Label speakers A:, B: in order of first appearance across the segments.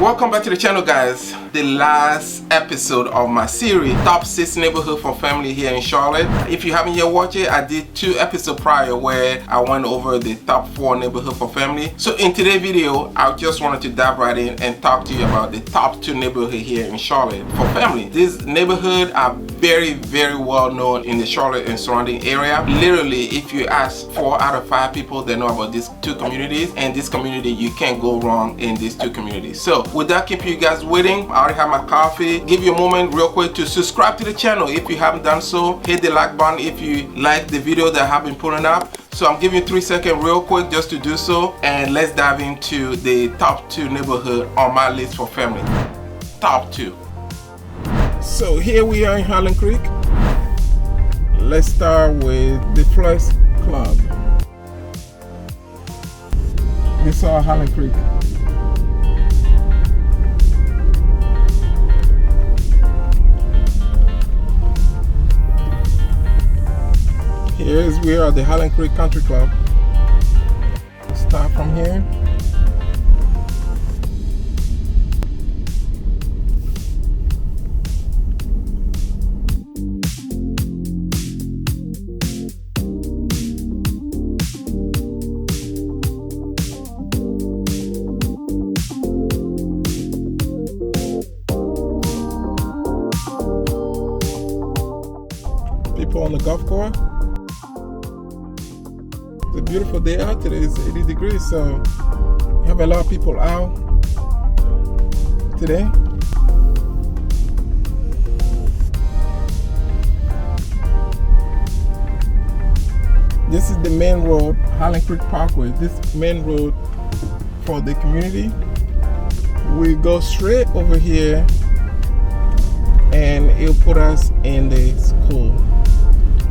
A: Welcome back to the channel, guys. The last episode of my series, Top 6 Neighborhood for Family here in Charlotte. If you haven't yet watched it, I did 2 episodes prior where I went over the top 4 neighborhood for family. So in today's video, I just wanted to dive right in and talk to you about the top 2 neighborhood here in Charlotte for family. These neighborhoods are very well known in the Charlotte and surrounding area. Literally, if you ask 4 out of 5 people, they know about these 2 communities, and this community, you can't go wrong in these 2 communities. So without keeping you guys waiting, I already have my coffee. Give you a moment real quick to subscribe to the channel if you haven't done so. Hit the like button if you like the video that I have been putting up. So I'm giving you 3 seconds real quick just to do so, and let's dive into the top 2 neighborhood on my list for family. Top 2. So here we are in Highland Creek. Let's start with the first club. This is our Highland Creek. Here's we are at the Highland Creek Country Club. Start from here. People on the golf course. It's a beautiful day out today. It's 80 degrees, so you have a lot of people out today. This is the main road, Highland Creek Parkway. This main road for the community. We go straight over here and it'll put us in the school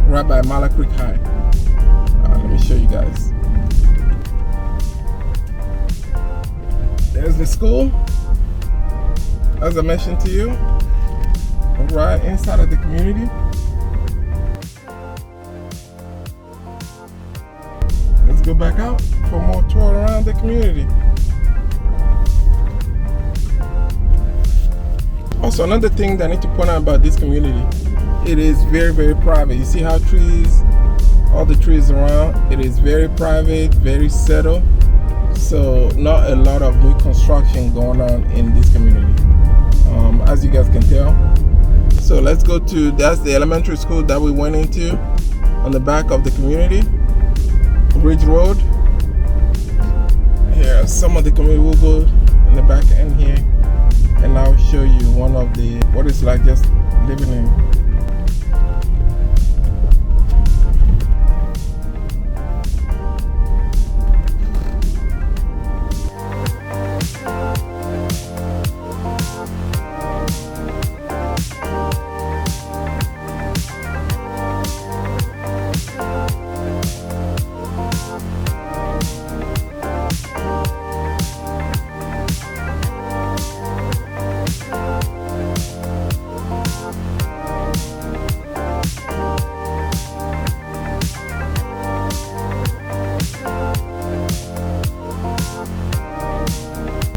A: right by Mallard Creek High. Let me show you guys. There's the school, as I mentioned to you, right inside of the community. Let's go back out for more tour around the community. Also, another thing that I need to point out about this community, it is very private. You see how all the trees around, it is very private, very settled. So not a lot of new construction going on in this community, as you guys can tell. So let's go to, that's the elementary school that we went into on the back of the community, Ridge Road. Here, some of the community will go in the back end here, and I'll show you one of the, what it's like just living in.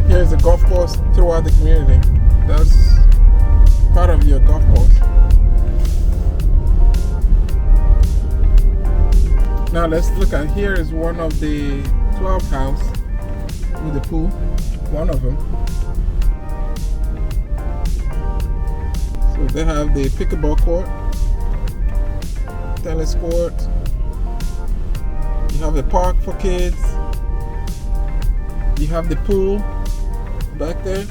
A: There's a golf course throughout the community. That's part of your golf course. Now let's look at, here is one of the 12 house with the pool, one of them. So they have the pickleball court, tennis court, you have a park for kids, you have the pool back there.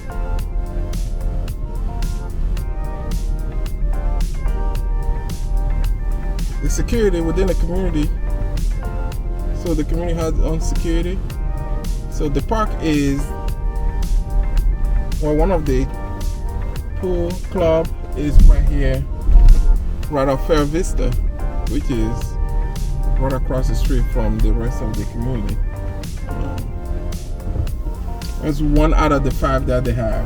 A: The security within the community, so the community has its own security. So the park is, well, one of the pool club is right here, right off Fair Vista, which is right across the street from the rest of the community. That's 1 out of the 5 that they have.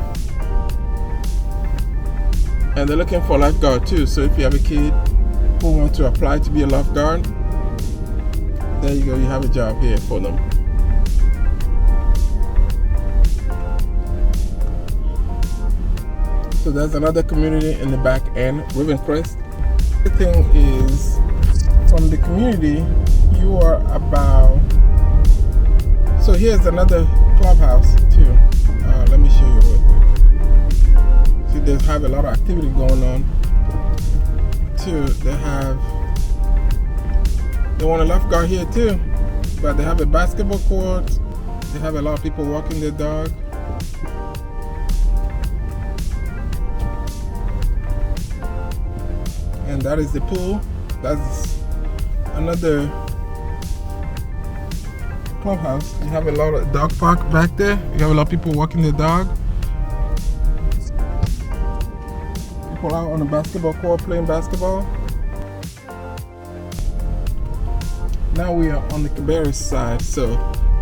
A: And they're looking for a lifeguard too. So if you have a kid who wants to apply to be a lifeguard, there you go, you have a job here for them. So there's another community in the back end, Crest. The thing is, from the community, you are about. So here's another clubhouse too. Let me show you real quick. See, they have a lot of activity going on too. They want a lifeguard here too, but they have a basketball court. They have a lot of people walking their dog. And that is the pool. That's another clubhouse. You have a lot of dog park back there. You have a lot of people walking their dog. People out on the basketball court playing basketball. Now we are on the Cabarrus side. So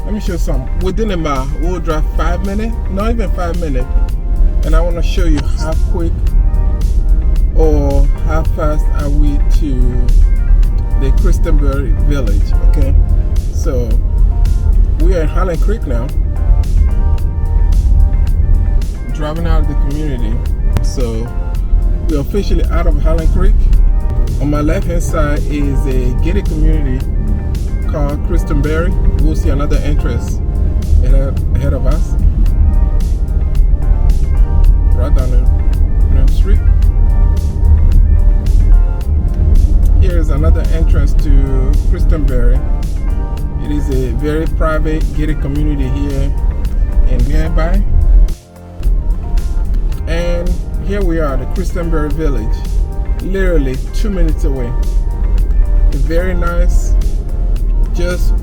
A: let me show you something. Within a mile, we'll drive 5 minutes, not even 5 minutes. And I want to show you how quick or how fast are we to the Christenberry village. Okay, so we are in Highland Creek now, driving out of the community. So we're officially out of Highland Creek. On my left hand side is a gated community called Christenberry. We'll see another entrance ahead of us, right down the street. Here is another entrance to Christenberry. It is a very private gated community here and nearby. And here we are, the Christenberry village, literally 2 minutes away. It's very nice. Just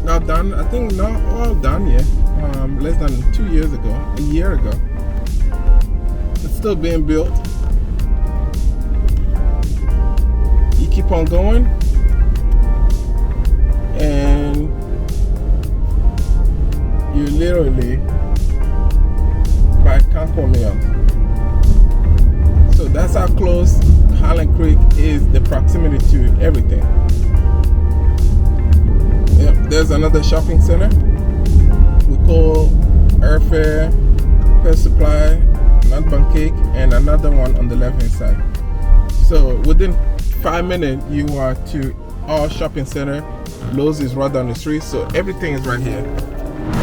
A: not done. I think not all done yet. Less than 2 years ago, a year ago. It's still being built. You keep on going, and you literally by Concord Mills. So that's how close Highland Creek is, the proximity to everything. Yep, there's another shopping center we call Airfare, Pet Supply, Nut Bun Cake, and another one on the left hand side. So within 5 minutes you are to our shopping center. Lowe's is right down the street, so everything is right here.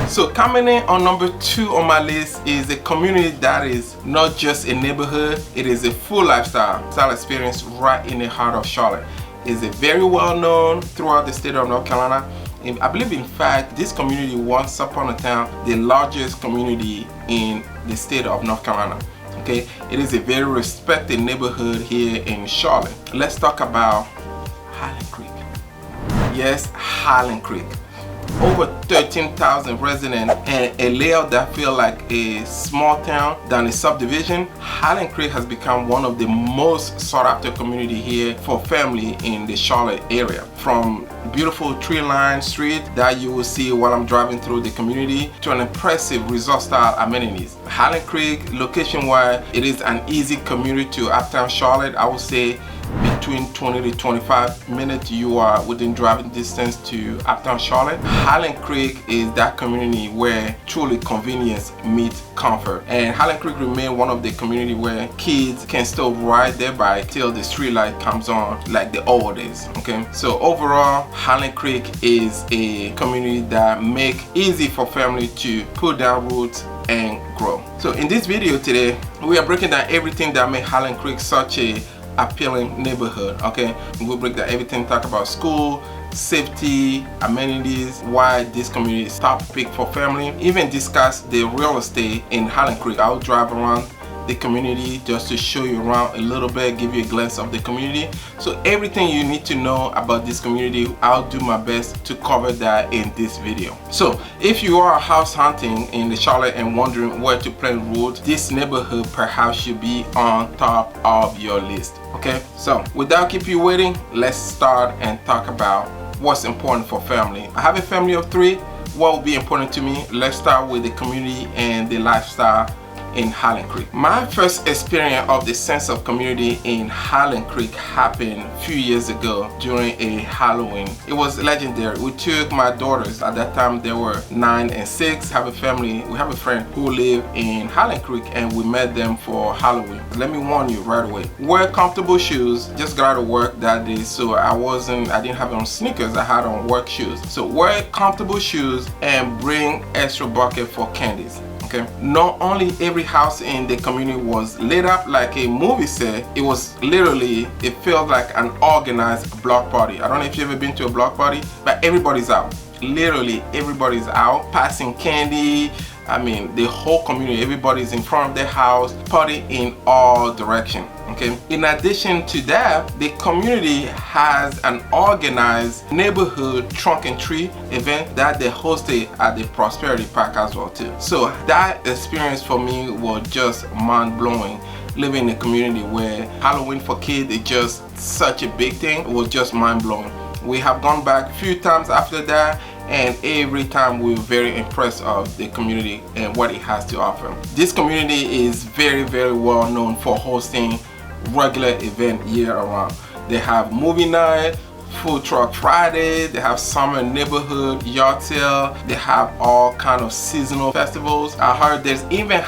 A: So coming in on number 2 on my list is a community that is not just a neighborhood, it is a full lifestyle experience right in the heart of Charlotte. It's a very well known throughout the state of North Carolina. I believe, in fact, this community once upon a time the largest community in the state of North Carolina. Okay, it is a very respected neighborhood here in Charlotte. Let's talk about Highland Creek. Yes, Highland Creek. Over 13,000 residents and a layout that feels like a small town than a subdivision. Highland Creek has become one of the most sought after community here for family in the Charlotte area. From beautiful tree-lined street that you will see while I'm driving through the community to an impressive resort style amenities. Highland Creek, location wise, it is an easy commute to uptown Charlotte. I would say between 20 to 25 minutes you are within driving distance to uptown Charlotte. Highland Creek is that community where truly convenience meets comfort, and Highland Creek remains one of the community where kids can still ride their bike till the street light comes on like the old days. Okay, so overall Highland Creek is a community that make easy for family to put down roots and grow. So in this video today we are breaking down everything that makes Highland Creek such a appealing neighborhood. Okay, we'll break down everything, talk about school, safety, amenities, why this community is top pick for family, even discuss the real estate in Highland Creek. I'll drive around the community just to show you around a little bit, give you a glimpse of the community. So everything you need to know about this community, I'll do my best to cover that in this video. So if you are house hunting in the Charlotte and wondering where to plant roots, this neighborhood perhaps should be on top of your list. Okay, so without keep you waiting, let's start and talk about what's important for family. I have a family of 3. What will be important to me? Let's start with the community and the lifestyle in Highland Creek. My first experience of the sense of community in Highland Creek happened a few years ago during a Halloween. It was legendary. We took my daughters, at that time they were 9 and 6, have a family. We have a friend who lived in Highland Creek and we met them for Halloween. Let me warn you right away. Wear comfortable shoes. Just got out of work that day, so I didn't have on sneakers, I had on work shoes. So wear comfortable shoes and bring extra bucket for candies. Okay. Not only every house in the community was lit up like a movie set, it was literally, it felt like an organized block party. I don't know if you've ever been to a block party, but everybody's out. Literally everybody's out passing candy. I mean, the whole community, everybody's in front of their house, party in all directions. Okay. In addition to that, the community has an organized neighborhood trunk and tree event that they hosted at the Prosperity Park as well too. So that experience for me was just mind-blowing. Living in a community where Halloween for kids is just such a big thing, it was just mind-blowing. We have gone back a few times after that, and every time we were very impressed of the community and what it has to offer. This community is very, very well known for hosting regular event year around. They have movie night, food truck Friday, they have summer neighborhood yard sale, they have all kind of seasonal festivals. I heard there's even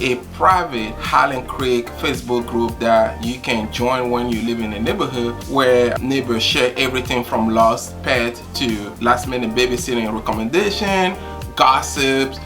A: a private Highland Creek Facebook group that you can join when you live in the neighborhood, where neighbors share everything from lost pet to last minute babysitting recommendation, gossips,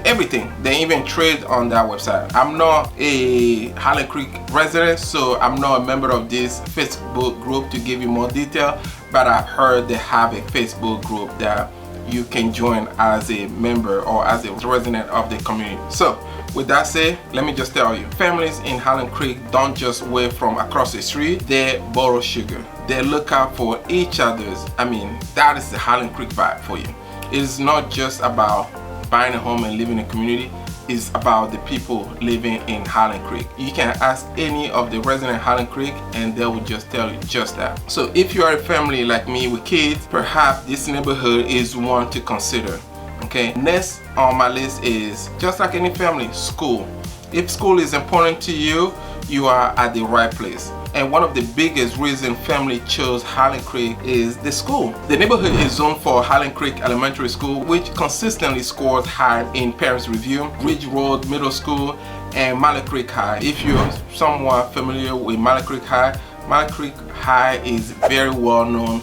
A: everything. They even trade on that website. I'm not a Highland Creek resident, so I'm not a member of this Facebook group to give you more detail, but I've heard they have a Facebook group that you can join as a member or as a resident of the community. So with that said, let me just tell you, families in Highland Creek don't just wait from across the street, they borrow sugar. They look out for each other's. That is the Highland Creek vibe for you. It is not just about buying a home and living in a community, is about the people living in Highland Creek. You can ask any of the residents in Highland Creek and they will just tell you just that. So if you are a family like me with kids, perhaps this neighborhood is one to consider. Okay, next on my list is, just like any family, school. If school is important to you, you are at the right place. And one of the biggest reasons family chose Highland Creek is the school. The neighborhood is zoned for Highland Creek Elementary School, which consistently scores high in parents' review, Ridge Road Middle School, and Mallard Creek High. If you're somewhat familiar with Mallard Creek High is very well known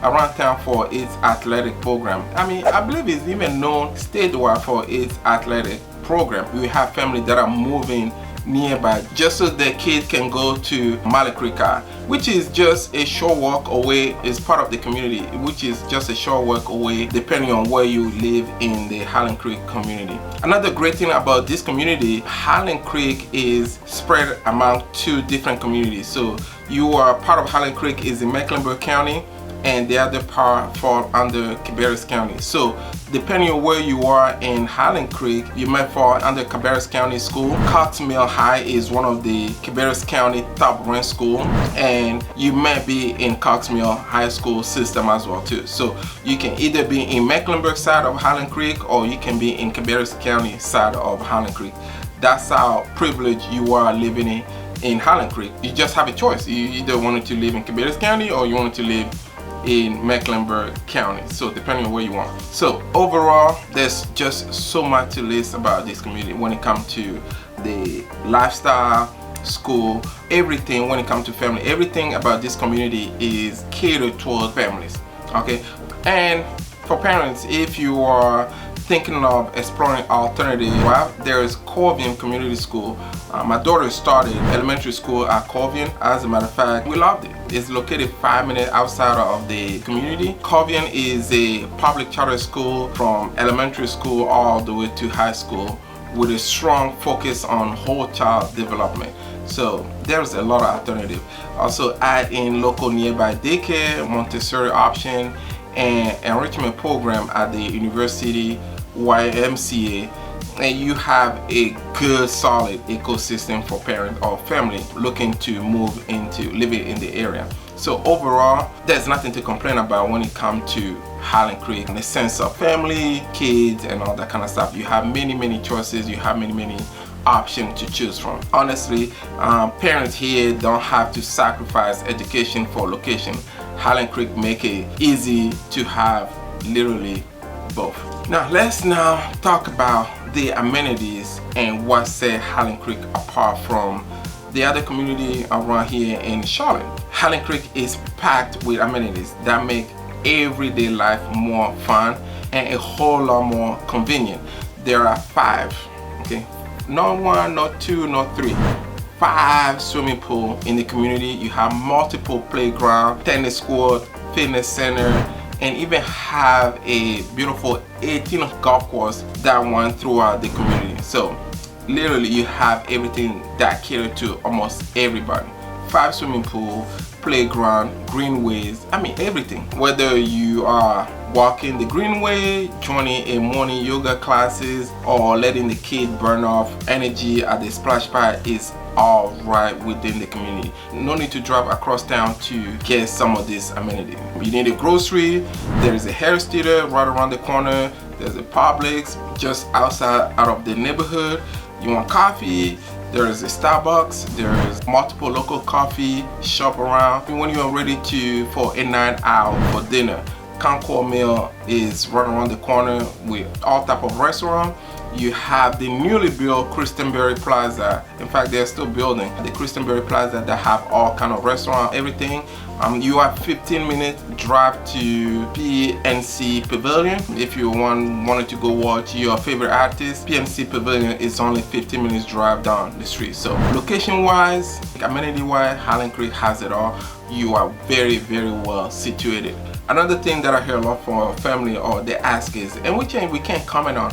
A: around town for its athletic program. I believe it's even known statewide for its athletic program. We have families that are moving nearby just so their kids can go to Mallard Creek High, which is just a short walk away. Is part of the community, which is just a short walk away depending on where you live in the Highland Creek community. Another great thing about this community, Highland Creek is spread among 2 different communities. So you are part of Highland Creek is in Mecklenburg County, and the other part fall under Cabarrus County. So depending on where you are in Highland Creek, you might fall under Cabarrus County School. Cox Mill High is one of the Cabarrus County top ranked school, and you might be in Cox Mill High School system as well too. So you can either be in Mecklenburg side of Highland Creek, or you can be in Cabarrus County side of Highland Creek. That's how privileged you are living in Highland Creek. You just have a choice. You either wanted to live in Cabarrus County or you wanted to live in Mecklenburg County, so depending on where you want. So overall, there's just so much to list about this community when it comes to the lifestyle, school, everything. When it comes to family, everything about this community is catered towards families. Okay, and for parents, if you are thinking of exploring alternatives, well, there is Corvian Community School. My daughter started elementary school at Corvian. As a matter of fact, we loved it. It's located 5 minutes outside of the community. Corvian is a public charter school from elementary school all the way to high school, with a strong focus on whole child development. So there's a lot of alternative. Also add in local nearby daycare, Montessori option, and enrichment program at the university YMCA, and you have a good solid ecosystem for parents or family looking to move into living in the area. So overall, there's nothing to complain about when it comes to Highland Creek in the sense of family, kids, and all that kind of stuff. You have many choices, you have many options to choose from. Honestly, parents here don't have to sacrifice education for location. Highland Creek make it easy to have literally both. Now let's talk about the amenities and what set Highland Creek apart from the other community around here in Charlotte. Highland Creek is packed with amenities that make everyday life more fun and a whole lot more convenient. There are 5, okay, not 1, not 2, not 3, 5 swimming pools in the community. You have multiple playground, tennis court, fitness center, and even have a beautiful 18 golf course that run throughout the community. So literally you have everything that cater to almost everybody. 5 swimming pool, playground, greenways, I mean everything. Whether you are walking the greenway, joining a morning yoga classes, or letting the kid burn off energy at the splash pad is all right within the community. No need to drive across town to get some of this amenity. You need a grocery, there is a hair studio right around the corner, there's a Publix just outside out of the neighborhood. You want coffee, there is a Starbucks, there is multiple local coffee shop around. When you are ready for a night out for dinner, Concord Mill is right around the corner with all type of restaurant. You have the newly built Christenberry Plaza. In fact, they're still building the Christenberry Plaza that have all kind of restaurant, everything. You have 15-minute drive to PNC Pavilion. If you wanted to go watch your favorite artist, PNC Pavilion is only 15 minutes drive down the street. So location wise, amenity wise, Highland Creek has it all. You are very well situated. Another thing that I hear a lot from our family or they ask is, and we can't comment on,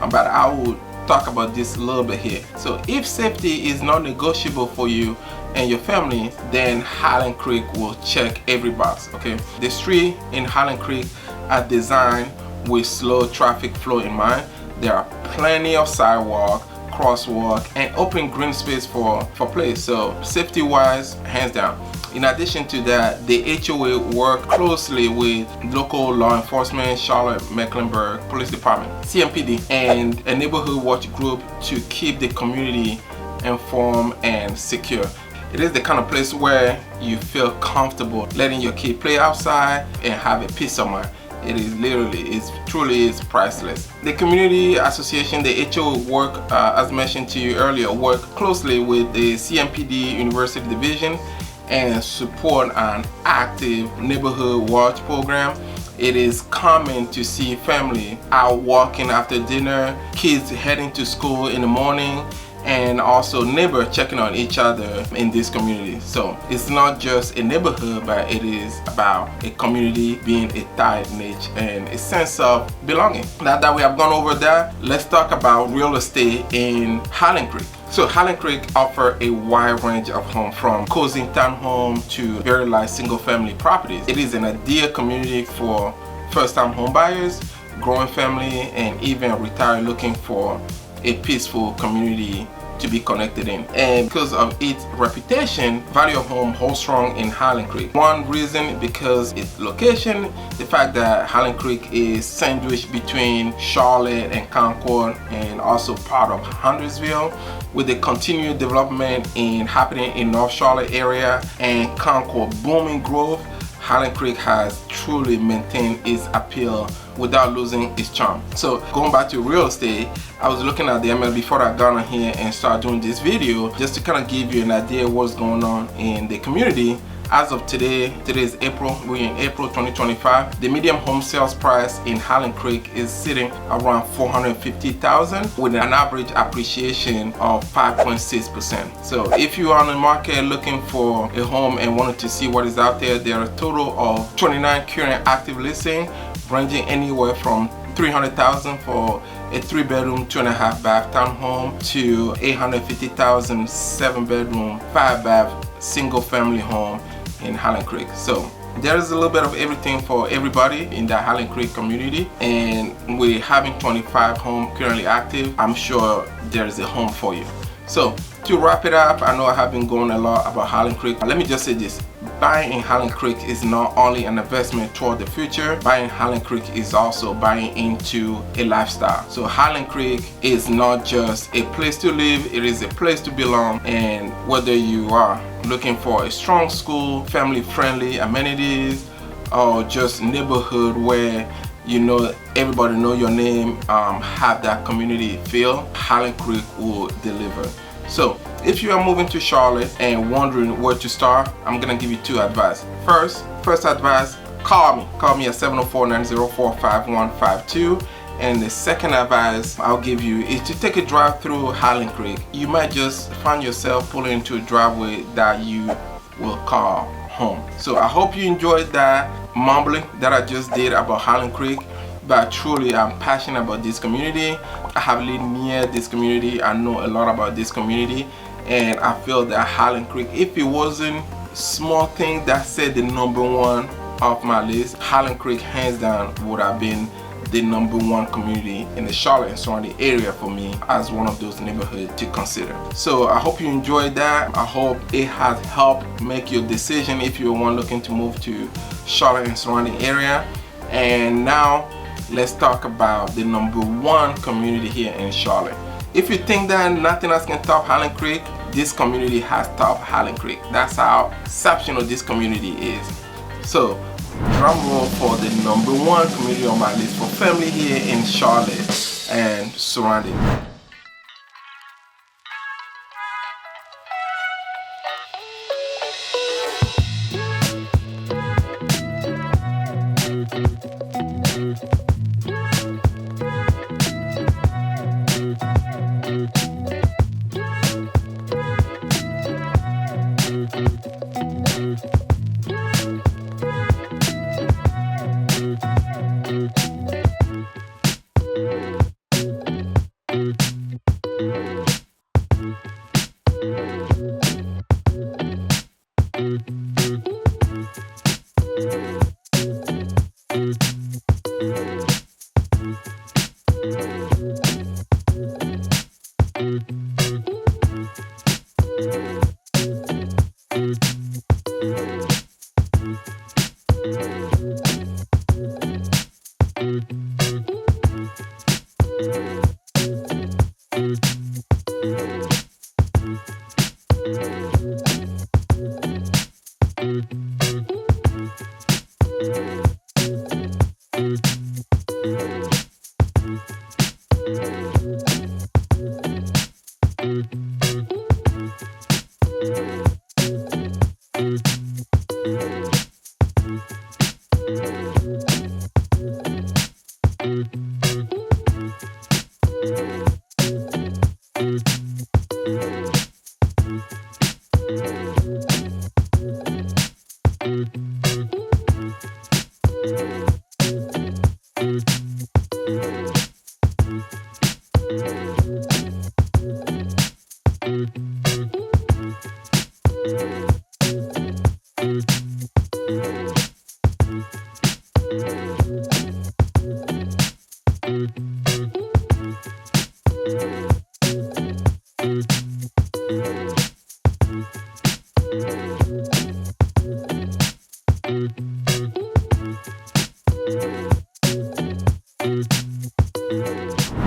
A: but I will talk about this a little bit here. So if safety is not negotiable for you and your family, then Highland Creek will check every box, okay? The street in Highland Creek are designed with slow traffic flow in mind. There are plenty of sidewalk, crosswalk, and open green space for play. So safety wise, hands down. In addition to that, the HOA work closely with local law enforcement, Charlotte Mecklenburg Police Department, CMPD, and a neighborhood watch group to keep the community informed and secure. It is the kind of place where you feel comfortable letting your kid play outside and have a peace of mind. It is literally, it truly is priceless. The community association, the HOA work, as mentioned to you earlier, work closely with the CMPD University Division and support an active neighborhood watch program. It is common to see family out walking after dinner, kids heading to school in the morning, and also neighbors checking on each other in this community. So it's not just a neighborhood, but it is about a community being a tight knit and a sense of belonging. Now that we have gone over that, let's talk about real estate in Highland Creek. So Highland Creek offer a wide range of homes, from cozy townhome to very large single family properties. It is an ideal community for first-time home buyers, growing family, and even retired looking for a peaceful community to be connected in. And because of its reputation, value of home holds strong in Highland Creek. One reason because its location, the fact that Highland Creek is sandwiched between Charlotte and Concord and also part of Huntersville, with the continued development happening in North Charlotte area and Concord booming growth. Highland Creek has truly maintained its appeal without losing its charm. So going back to real estate, I was looking at the ML before I got on here and started doing this video, just to kind of give you an idea of what's going on in the community. As of today is April, we're in April 2025. The median home sales price in Highland Creek is sitting around $450,000 with an average appreciation of 5.6%. So if you are on the market looking for a home and wanted to see what is out there, there are a total of 29 current active listings, ranging anywhere from $300,000 for a 3-bedroom, 2.5 bath townhome to $850,000 7-bedroom, 5-bath single family home in Highland Creek. So there is a little bit of everything for everybody in the Highland Creek community, and we're having 25 homes currently active. I'm sure there is a home for you. So to wrap it up, I know I have been going a lot about Highland Creek. Let me just say this: buying in Highland Creek is not only an investment toward the future, buying in Highland Creek is also buying into a lifestyle. So Highland Creek is not just a place to live, it is a place to belong. And whether you are looking for a strong school, family friendly amenities, or just neighborhood where you know everybody know your name, have that community feel, Highland Creek will deliver. So if you are moving to Charlotte and wondering where to start, I'm gonna give you two advice. First advice, call me at 704-904-5152. And the second advice I'll give you is to take a drive through Highland Creek. You might just find yourself pulling into a driveway that you will call home. So I hope you enjoyed that mumbling that I just did about Highland Creek, but truly I'm passionate about this community. I have lived near this community, I know a lot about this community, and I feel that Highland Creek, if it wasn't small thing that said the number one of my list, Highland Creek hands down would have been the number one community in the Charlotte and surrounding area for me as one of those neighborhoods to consider. So I hope you enjoyed that. I hope it has helped make your decision if you're one looking to move to Charlotte and surrounding area. And now let's talk about the number one community here in Charlotte. If you think that nothing else can top Highland Creek, this community has topped Highland Creek. That's how exceptional this community is. So drum roll for the number one community on my list for family here in Charlotte and surrounding.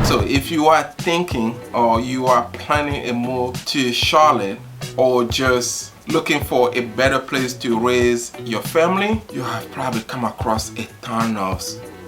A: So if you are thinking or you are planning a move to Charlotte, or just looking for a better place to raise your family, you have probably come across a ton of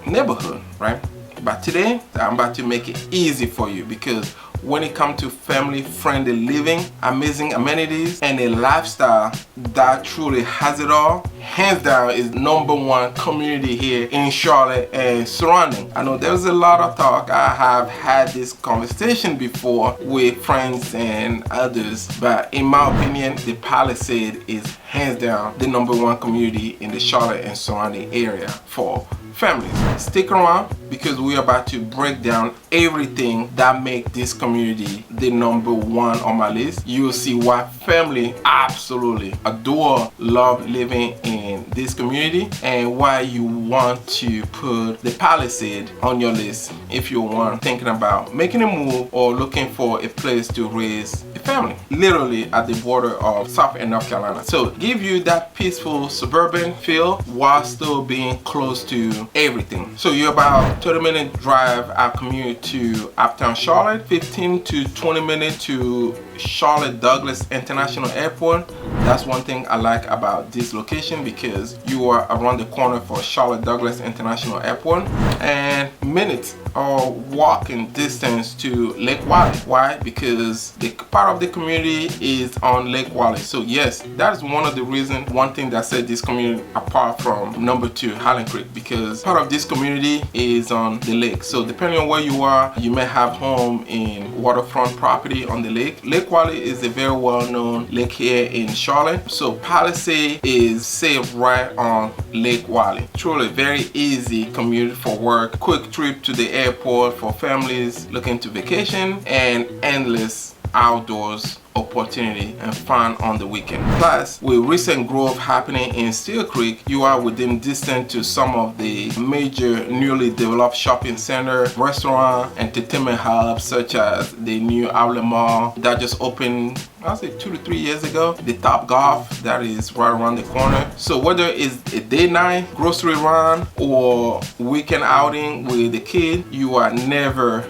A: neighborhood, right? But today I'm about to make it easy for you, because when it comes to family friendly living, amazing amenities, and a lifestyle that truly has it all, hands down is number one community here in Charlotte and surrounding. I know there's a lot of talk. I have had this conversation before with friends and others, but in my opinion, the Palisades is hands down the number one community in the Charlotte and surrounding area for families. Stick around, because we're about to break down everything that make this community the number one on my list. You'll see why family absolutely adore, love living in this community, and why you want to put the Palisades on your list if you're one thinking about making a move or looking for a place to raise a multi-family, literally at the border of South and North Carolina. So give you that peaceful suburban feel while still being close to everything. So you're about 30-minute drive our commute to Uptown Charlotte, 15 to 20 minutes to Charlotte Douglas International Airport. That's one thing I like about this location, because you are around the corner for Charlotte Douglas International Airport, and minutes or walking distance to Lake Wylie. Why? Because the part of the community is on Lake Wylie. So yes, that is one of the reasons, one thing that set this community apart from number 2, Highland Creek, because part of this community is on the lake. So depending on where you are, you may have home in waterfront property on the lake. Lake Wylie is a very well-known lake here in Charlotte. So Palisades is safe right on Lake Wylie. Truly very easy commute for work, quick trip to the airport for families looking to vacation, and endless outdoors opportunity and fun on the weekend. Plus, with recent growth happening in Steel Creek, you are within distance to some of the major newly developed shopping center, restaurant, entertainment hubs, such as the new Outlet Mall that just opened, I'll say 2 to 3 years ago, the Top Golf that is right around the corner. So whether it's a day night grocery run or weekend outing with the kid, you are never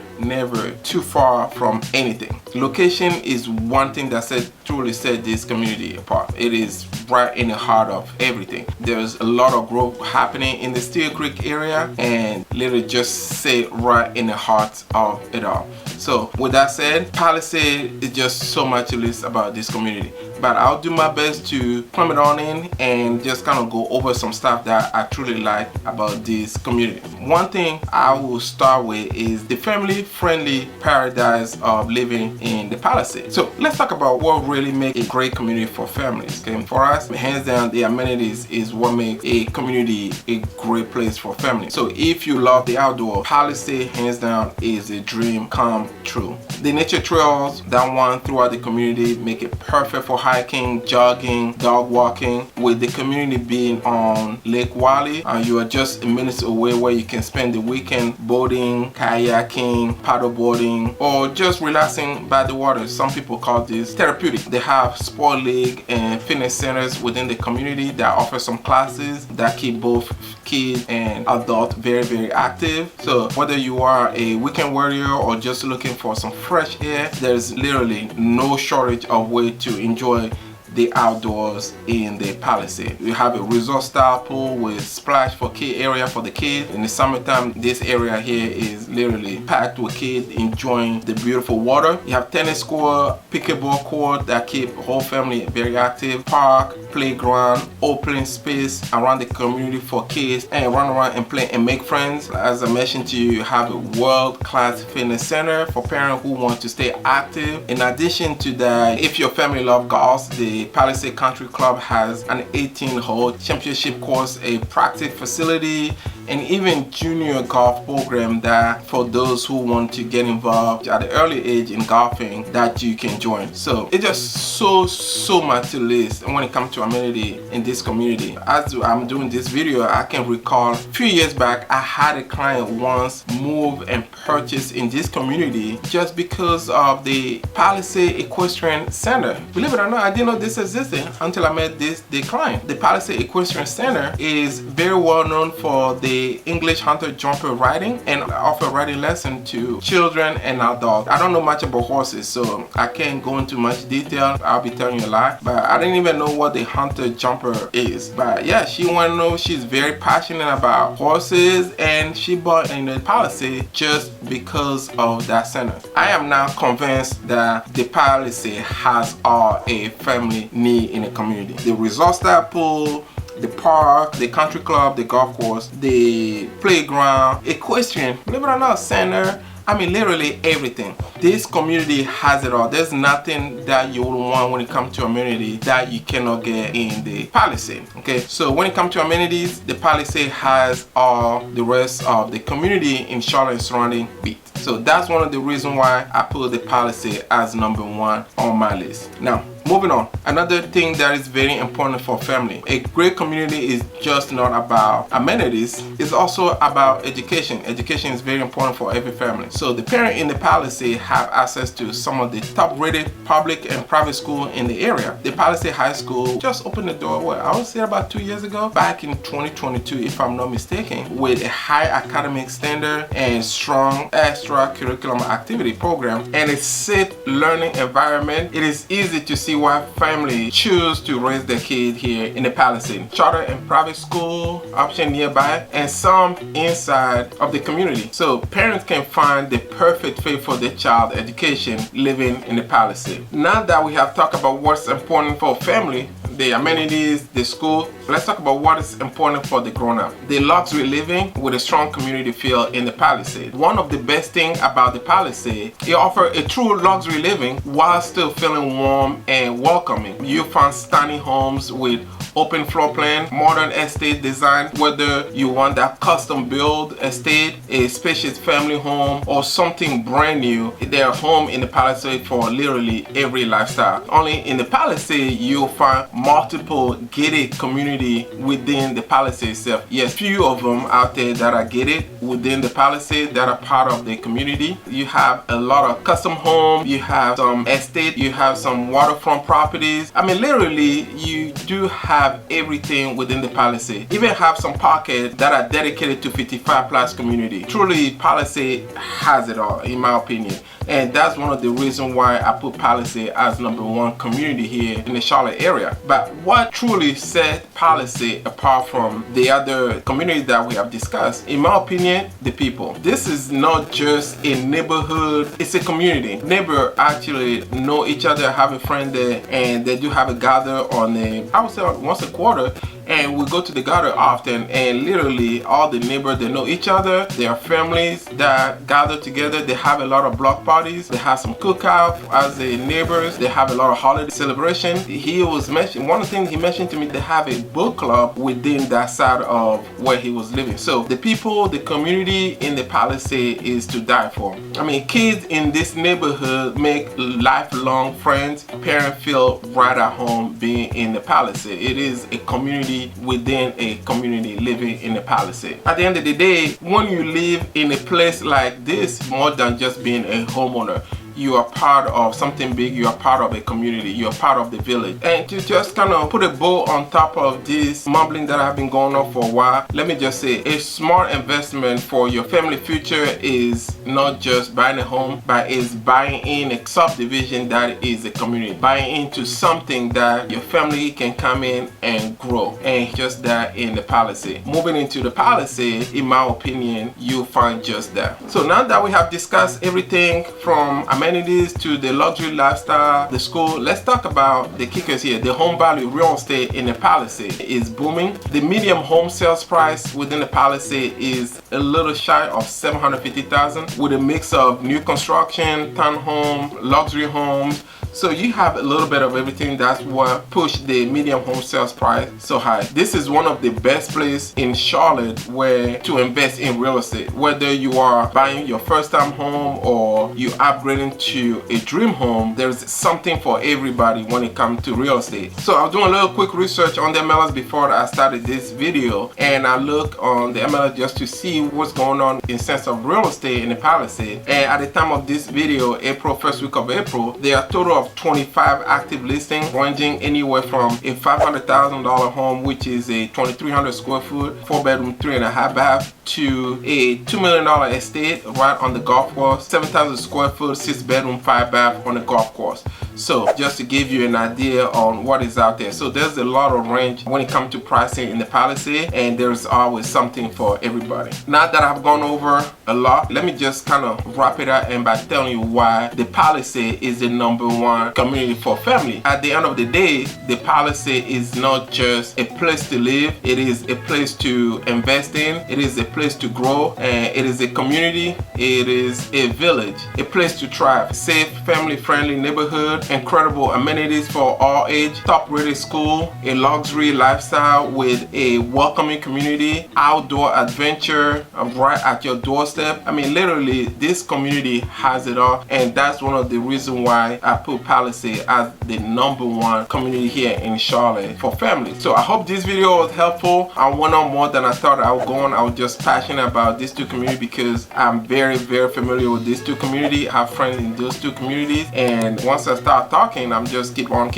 A: too far from anything. Location is one thing that truly set this community apart. It is right in the heart of everything. There's a lot of growth happening in the Steel Creek area, and literally just sit right in the heart of it all. So with that said, Palisades is just so much less about this community, but I'll do my best to plumb it on in and just kind of go over some stuff that I truly like about this community. One thing I will start with is the family-friendly paradise of living in the Palisades. So let's talk about what really makes a great community for families. Okay? For us, hands down, the amenities is what makes a community a great place for families. So if you love the outdoor, Palisades hands down is a dream come true. The nature trails that run throughout the community make it perfect for hiking, jogging, dog walking. With the community being on Lake Wylie, you are just a minute away where you can spend the weekend boating, kayaking, paddleboarding, or just relaxing by the water. Some people call this therapeutic. They have sport league and fitness centers within the community that offer some classes that keep both kids and adults very active. So whether you are a weekend warrior or just looking for some fresh air, there's literally no shortage of ways to enjoy the outdoors in the Palisades. We have a resort style pool with splash for kid area for the kids. In the summertime, this area here is literally packed with kids enjoying the beautiful water. You have tennis court, pickleball court that keep the whole family very active, park, playground, open space around the community for kids and run around and play and make friends. As I mentioned to you, you have a world-class fitness center for parents who want to stay active. In addition to that, if your family loves golf, the Palisades Country Club has an 18-hole championship course, a practice facility, and even junior golf program that for those who want to get involved at the early age in golfing that you can join. So it's just so much to list when it comes to amenity in this community. As I'm doing this video, I can recall a few years back I had a client once move and purchase in this community just because of the Palisades Equestrian Center. Believe it or not, I didn't know this existed until I met the client. The Palisades Equestrian Center is very well known for the English hunter jumper riding and offer riding lesson to children and adults. I don't know much about horses, so I can't go into much detail. I'll be telling you a lie, but I didn't even know what the hunter jumper is. But yeah, she want to know. She's very passionate about horses, and she bought in the Palisades just because of that center. I am now convinced that the Palisades has all a family need in the community. The resort style pool, the park, the country club, the golf course, the playground, equestrian, believe it or not, center. I mean, literally everything. This community has it all. There's nothing that you would want when it comes to amenity that you cannot get in the Palisades. Okay, so when it comes to amenities, the Palisades has all the rest of the community in Charlotte and surrounding beat. So that's one of the reasons why I put the Palisades as number 1 on my list. Now, Moving on, another thing that is very important for family. A great community is just not about amenities, it's also about education. Education is very important for every family. So the parents in the Palisades have access to some of the top rated public and private schools in the area. The Palisades High School just opened the door, I would say about 2 years ago, back in 2022 if I'm not mistaken, with a high academic standard and strong extracurricular activity program and a safe learning environment. It is easy to see why families choose to raise their kid here in the Palisades. Charter and private school option nearby and some inside of the community. So parents can find the perfect fit for their child education living in the Palisades. Now that we have talked about what's important for family, the amenities, the school, let's talk about what is important for the grown-up. The luxury living with a strong community feel in the Palisades. One of the best things about the Palisades, it offers a true luxury living while still feeling warm and welcoming. You find stunning homes with open floor plan, modern estate design, whether you want that custom build estate, a spacious family home, or something brand new. There are homes in the Palisades for literally every lifestyle. Only in the Palisades you'll find multiple gated community within the Palisades itself. Yes, few of them out there that are gated within the Palisades that are part of the community. You have a lot of custom homes, you have some estate, you have some waterfront properties. I mean, literally you do have everything within the Palisades. Even have some pockets that are dedicated to 55 plus community. Truly, Palisades has it all, in my opinion. And that's one of the reasons why I put Palisades as #1 community here in the Charlotte area. But what truly sets Palisades apart from the other communities that we have discussed, in my opinion, the people. This is not just a neighborhood, it's a community. Neighbors actually know each other, have a friend there, and they do have a gather on I would say once a quarter. And we go to the gather often, and literally all the neighbors, they know each other. There are families that gather together. They have a lot of block parties. They have some cookout as the neighbors. They have a lot of holiday celebration. He was mentioned, one of the things he mentioned to me, they have a book club within that side of where he was living. So the people, the community in the Palisades is to die for. I mean, kids in this neighborhood make lifelong friends. Parents feel right at home being in the Palisades. It is a community within a community living in the Palisades. At the end of the day, when you live in a place like this, more than just being a homeowner, you are part of something big, you are part of a community, you are part of the village. And to just kind of put a bow on top of this mumbling that have been going on for a while, let me just say, a smart investment for your family future is not just buying a home, but is buying in a subdivision that is a community. Buying into something that your family can come in and grow. And just that in the Palisades. Moving into the Palisades, in my opinion, you'll find just that. So now that we have discussed everything from amenities to the luxury lifestyle, the school, let's talk about the kickers here. The home value real estate in the Palisades is booming. The median home sales price within the Palisades is a little shy of $750,000 with a mix of new construction, townhome, luxury homes. So you have a little bit of everything. That's what pushed the median home sales price so high. This is one of the best places in Charlotte where to invest in real estate. Whether you are buying your first time home or you upgrading to a dream home, there's something for everybody when it comes to real estate. So I was doing a little quick research on the MLS before I started this video, and I looked on the MLS just to see what's going on in sense of real estate in the Palisades. And at the time of this video, first week of April, there are a total of 25 active listings ranging anywhere from a $500,000 home, which is a 2,300 square foot, 4-bedroom, 3.5 bath, to a $2 million estate right on the golf course, 7,000 square foot, 6-bedroom, 5-bath on the golf course. So just to give you an idea on what is out there. So there's a lot of range when it comes to pricing in the Palisades, and there's always something for everybody. Now that I've gone over a lot, let me just kind of wrap it up and by telling you why the Palisades is the #1 community for family. At the end of the day, the Palisades is not just a place to live, it is a place to invest in, it is a place to grow, and it is a community, it is a village, a place to thrive. Safe, family friendly neighborhood, incredible amenities for all age, top rated school, a luxury lifestyle with a welcoming community, outdoor adventure right at your doorstep. doorstep. I mean, literally, this community has it all, and that's one of the reasons why I put Palisades as the #1 community here in Charlotte for family. So I hope this video was helpful. I went on more than I thought I would go on. I was just passionate about these two communities because I'm very familiar with these two communities. I have friends in those two communities, and once I start talking, I'm just keep on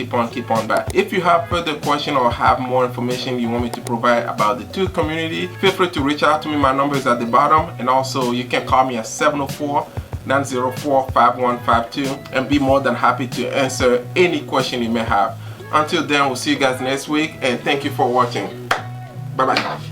A: back. If you have further questions or have more information you want me to provide about the two communities, feel free to reach out to me. My number is at the bottom, and also you can call me at 704-904-5152 and be more than happy to answer any question you may have. Until then, we'll see you guys next week, and thank you for watching. Bye bye.